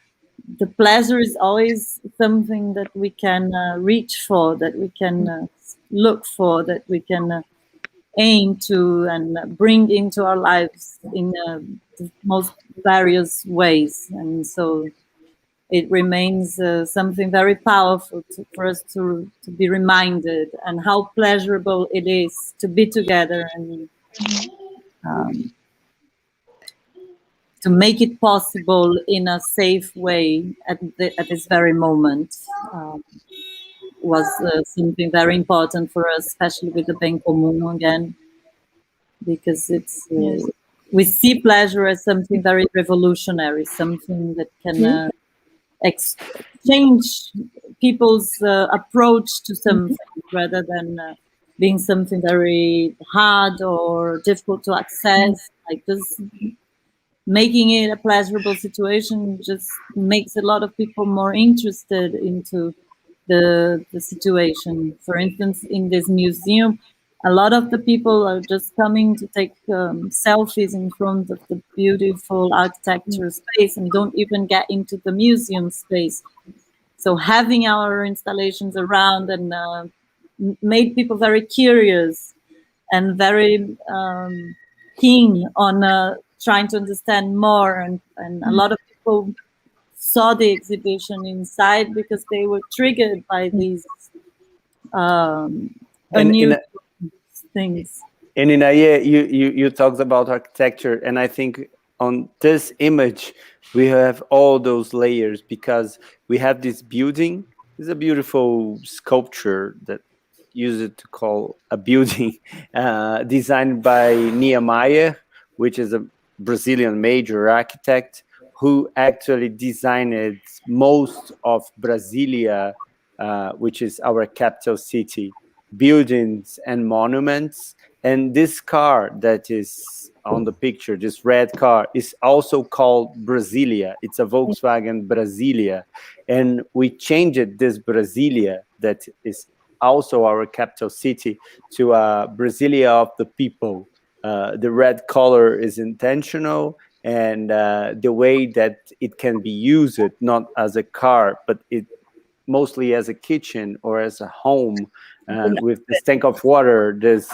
Speaker 2: the pleasure is always something that we can reach for, that we can look for, that we can aim to and bring into our lives in the most various ways. And so it remains something very powerful for us to be reminded, and how pleasurable it is to be together and to make it possible in a safe way at this very moment. Was something very important for us, especially with the BEM COMUM again, because it's we see pleasure as something very revolutionary, something that can change people's approach to something, rather than being something very hard or difficult to access. Like just making it a pleasurable situation just makes a lot of people more interested into the situation. For instance, in this museum, a lot of the people are just coming to take selfies in front of the beautiful architecture space and don't even get into the museum space. So having our installations around and made people very curious and very keen on trying to understand more. And a lot of people saw the exhibition inside because they were triggered by these new things.
Speaker 3: And Inaye, you talked about architecture, and I think on this image we have all those layers, because we have this building. It's a beautiful sculpture that use it to call a building, designed by Niemeyer, which is a Brazilian major architect who actually designed most of Brasilia, which is our capital city, buildings and monuments. And this car that is on the picture, this red car, is also called Brasilia. It's a Volkswagen Brasilia. And we changed this Brasilia, that is also our capital city, to Brasilia of the people. The red color is intentional, and the way that it can be used, not as a car, but it mostly as a kitchen or as a home, with this tank of water, this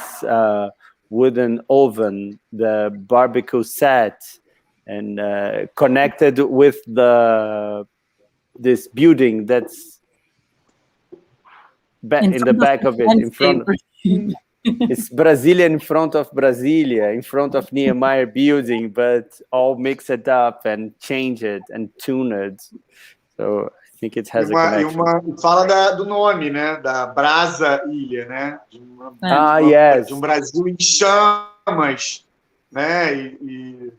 Speaker 3: wooden oven, the barbecue set, and connected with this building that's in the back of it, in front of it. It's Brasilia in front of Brasilia, in front of Niemeyer building, but all mixed up and changed and tuned. So I think it has a connection.
Speaker 4: Fala do nome, né? Da Brasa Ilha, né?
Speaker 3: Yes.
Speaker 4: De Brasil em chamas, né? E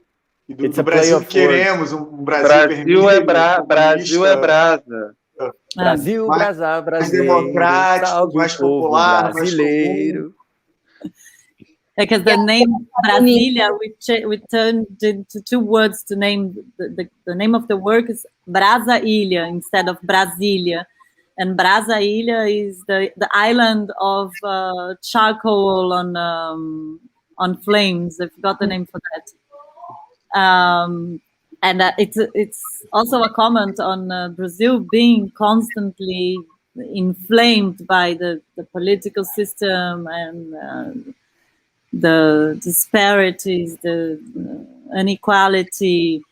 Speaker 4: do Brasil que queremos, Brasil vermelho.
Speaker 5: Brasil é brasa.
Speaker 3: Brasil, brasa, brasileiro,
Speaker 4: mais democrático, mais popular,
Speaker 3: brasileiro.
Speaker 2: Because the name Brasilia, we turned into two words to name the name of the work is Brasa Ilha instead of Brasilia, and Brasa Ilha is the island of charcoal on flames. I forgot the name for that. And it's also a comment on Brazil being constantly inflamed by the political system and the disparities, the inequality.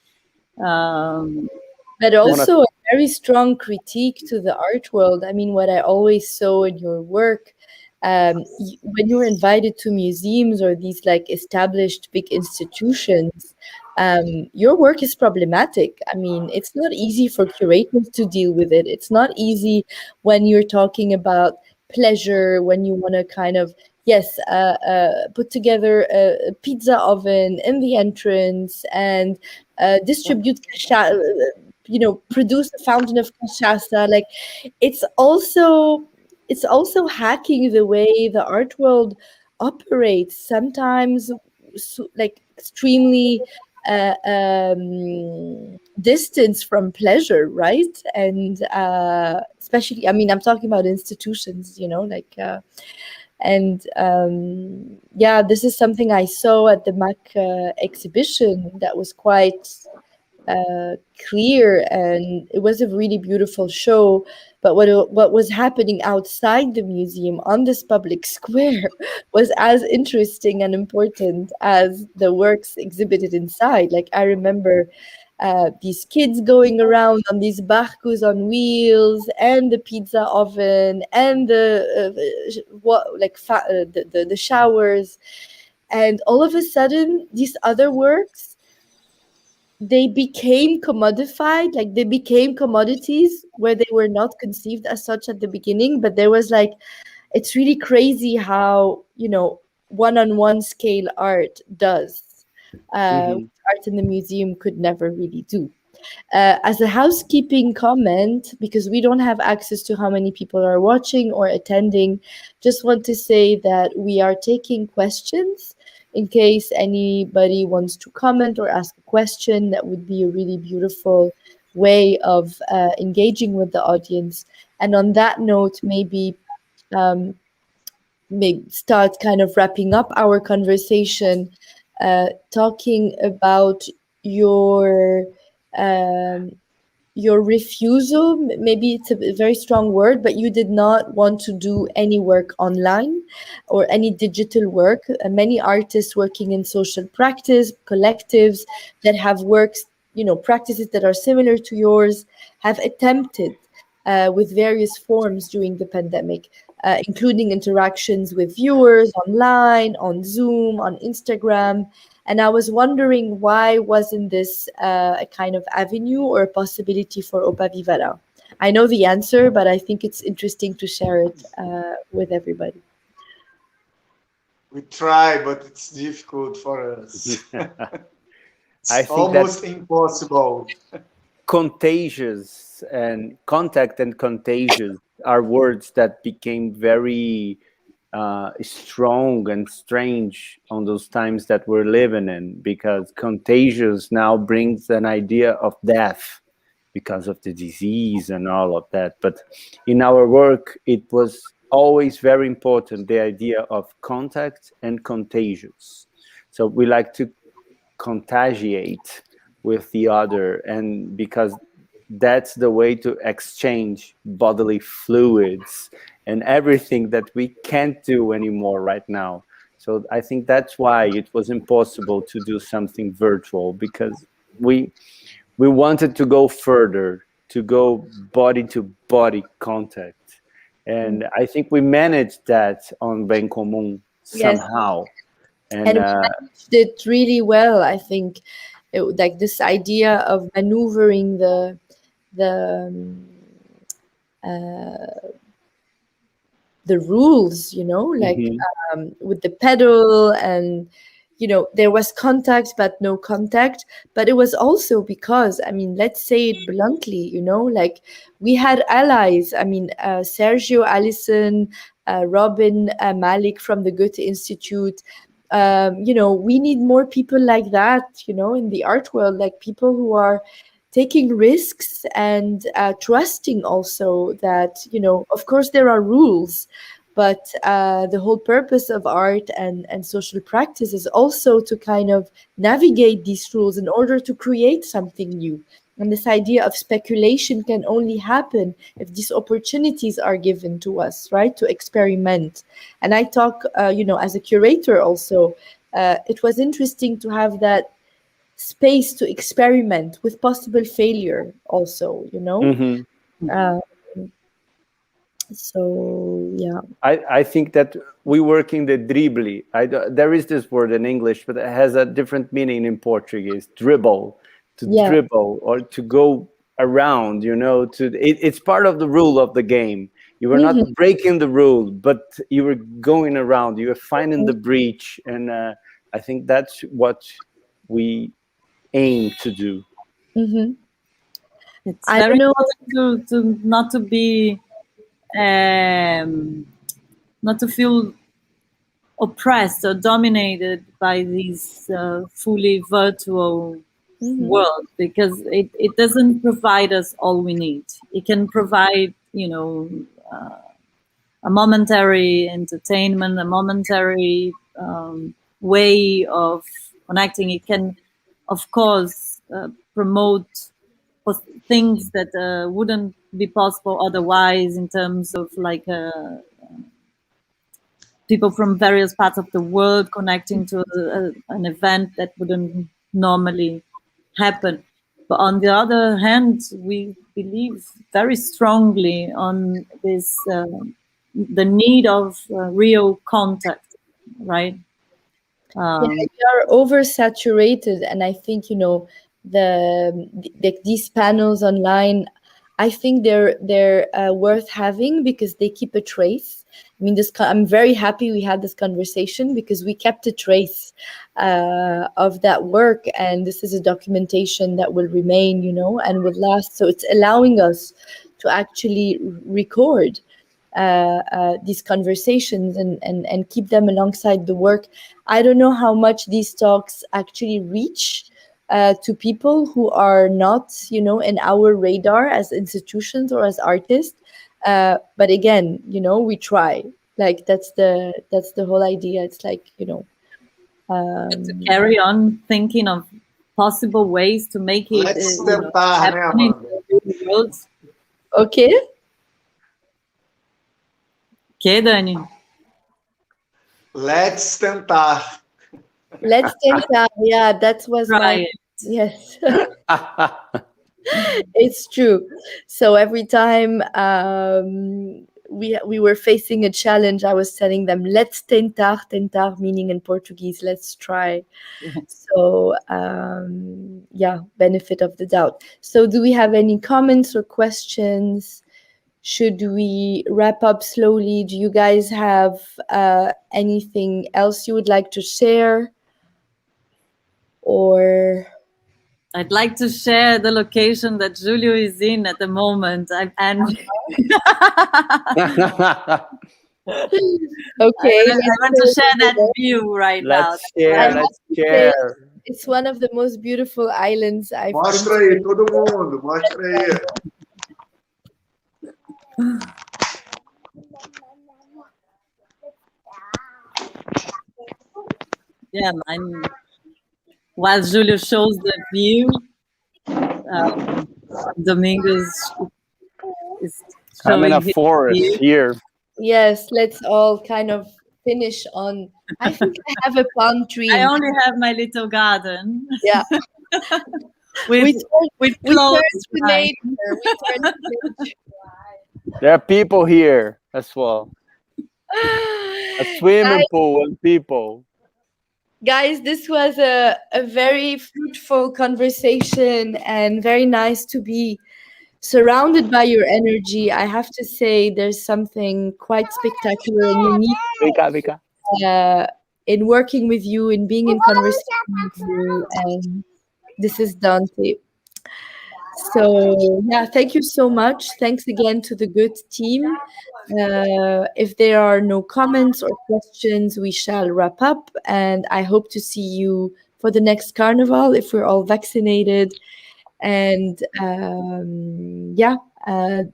Speaker 1: But also a very strong critique to the art world. I mean, what I always saw in your work, when you're invited to museums or these like established big institutions, your work is problematic. I mean, it's not easy for curators to deal with it. It's not easy when you're talking about pleasure, when you want to kind of, put together a pizza oven in the entrance and distribute produce a fountain of cachaça. Like, it's also hacking the way the art world operates, sometimes like extremely distance from pleasure, right? And especially, I mean, I'm talking about institutions, this is something I saw at the MAC exhibition that was quite clear, and it was a really beautiful show. But what was happening outside the museum on this public square was as interesting and important as the works exhibited inside. Like, I remember these kids going around on these barcos on wheels, and the pizza oven, and the showers, and all of a sudden, these other works, they became commodified, like they became commodities where they were not conceived as such at the beginning. But there was like, it's really crazy how, one-on-one scale art does, art in the museum could never really do. As a housekeeping comment, because we don't have access to how many people are watching or attending, just want to say that we are taking questions. In case anybody wants to comment or ask a question, that would be a really beautiful way of engaging with the audience. And on that note, maybe start kind of wrapping up our conversation, talking about your refusal. Maybe it's a very strong word, but you did not want to do any work online or any digital work. Many artists working in social practice, collectives that have works, practices that are similar to yours, have attempted with various forms during the pandemic, including interactions with viewers online, on Zoom, on Instagram. And I was wondering, why wasn't this a kind of avenue or a possibility for OPAVIVARÁ? I know the answer, but I think it's interesting to share it with everybody.
Speaker 4: We try, but it's difficult for us.
Speaker 3: I think
Speaker 4: almost impossible.
Speaker 3: Contagious and contact and contagious are words that became very strong and strange on those times that we're living in, because contagious now brings an idea of death because of the disease and all of that. But in our work, it was always very important, the idea of contact and contagious. So we like to contagiate with the other, and because that's the way to exchange bodily fluids and everything that we can't do anymore right now. So I think that's why it was impossible to do something virtual, because we wanted to go further, to go body to body contact. And I think we managed that on BEM COMUM somehow.
Speaker 1: And we managed it really well, I think. Like this idea of maneuvering the rules, like with the pedal, and there was contact but no contact. But it was also because, let's say it bluntly, like we had allies. Sergio, Alison, Robin, Malik from the Goethe-Institut. We need more people like that, in the art world, like people who are taking risks and trusting also that, of course there are rules, but the whole purpose of art and social practice is also to kind of navigate these rules in order to create something new. And this idea of speculation can only happen if these opportunities are given to us, right, to experiment. And I talk, as a curator also, it was interesting to have that space to experiment with possible failure also, so yeah.
Speaker 3: I think that we work in the dribbly. There is this word in English, but it has a different meaning in Portuguese. Dribble, dribble, or to go around. It's part of the rule of the game. You were not breaking the rule, but you were going around. You were finding the breach, and I think that's what we aim to do.
Speaker 2: It's very important to not to be not to feel oppressed or dominated by these fully virtual world, because it doesn't provide us all we need. It can provide a momentary entertainment, a momentary way of connecting. It can, of course, promote things that wouldn't be possible otherwise, in terms of like people from various parts of the world connecting to an event that wouldn't normally happen. But on the other hand, we believe very strongly on this the need of real contact, right?
Speaker 1: We are oversaturated, and I think these panels online, I think they're worth having because they keep a trace. I'm very happy we had this conversation because we kept a trace of that work, and this is a documentation that will remain, and will last. So it's allowing us to actually record these conversations and keep them alongside the work. I don't know how much these talks actually reach to people who are not, in our radar as institutions or as artists. But again, we try. Like that's the whole idea. It's like,
Speaker 2: to carry on thinking of possible ways to make it happen in the world.
Speaker 1: Okay.
Speaker 2: Okay, Dani.
Speaker 4: Let's tentar.
Speaker 1: Let's tentar. Yeah, that was
Speaker 2: right.
Speaker 1: Yes. It's true. So every time we were facing a challenge, I was telling them, let's tentar, meaning in Portuguese, let's try. So benefit of the doubt. So do we have any comments or questions? Should we wrap up slowly? Do you guys have anything else you would like to share? Or
Speaker 2: I'd like to share the location that Julio is in at the moment.
Speaker 1: Okay.
Speaker 2: I want to share that view right now.
Speaker 3: Let's share.
Speaker 1: It's one of the most beautiful islands I've been
Speaker 4: Mostra aí, todo mundo. Mostra aí.
Speaker 2: Yeah, while Julio shows the view, Domingos is showing.
Speaker 3: I'm in a forest here.
Speaker 1: Yes, let's all kind of finish on. I think I have a palm tree.
Speaker 2: I only have my little garden.
Speaker 1: Yeah.
Speaker 2: with clothes.
Speaker 3: There are people here as well. A swimming pool and people.
Speaker 1: Guys, this was a very fruitful conversation and very nice to be surrounded by your energy. I have to say there's something quite spectacular and unique in working with you, in being in conversation with you, and this is Dante. So yeah, thank you so much. Thanks again to the Goethe team. If there are no comments or questions, we shall wrap up, and I hope to see you for the next carnival if we're all vaccinated. And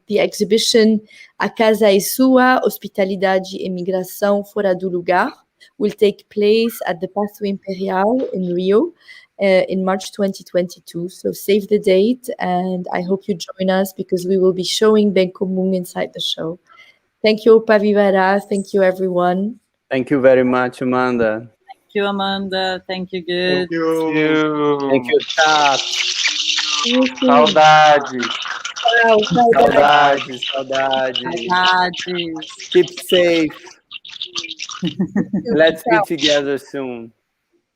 Speaker 1: the exhibition A Casa e Sua, Hospitalidade e Migração, Fora do Lugar will take place at the Paço Imperial in Rio in March 2022. So save the date, and I hope you join us because we will be showing BEM COMUM inside the show. Thank you, OPAVIVARÁ. Thank you, everyone.
Speaker 3: Thank you very much, Amanda.
Speaker 2: Thank you, Amanda. Thank you, good.
Speaker 4: Thank you.
Speaker 3: Thank you, chat.
Speaker 5: Saudade.
Speaker 1: Wow,
Speaker 3: Saudade.
Speaker 2: Saudades.
Speaker 3: Keep safe. Let's be together soon.